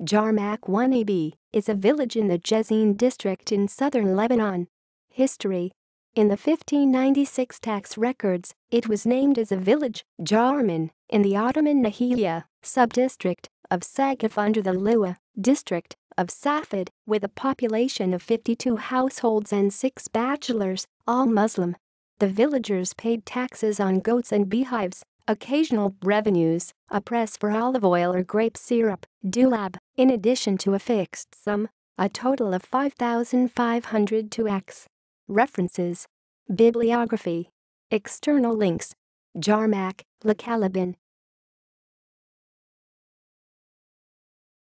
Jarmaq 1AB is a village in the Jezzine District in southern Lebanon. History. In the 1596 tax records, it was named as a village, Jarmaq, in the Ottoman Nahiyya sub-district of Sagaf under the Liwa district of Safed, with a population of 52 households and 6 bachelors, all Muslim. The villagers paid taxes on goats and beehives, occasional revenues, a press for olive oil or grape syrup, dulab, in addition to a fixed sum, a total of 5,500 tuaks. References. Bibliography. External links. Jarmaq, Lebanon.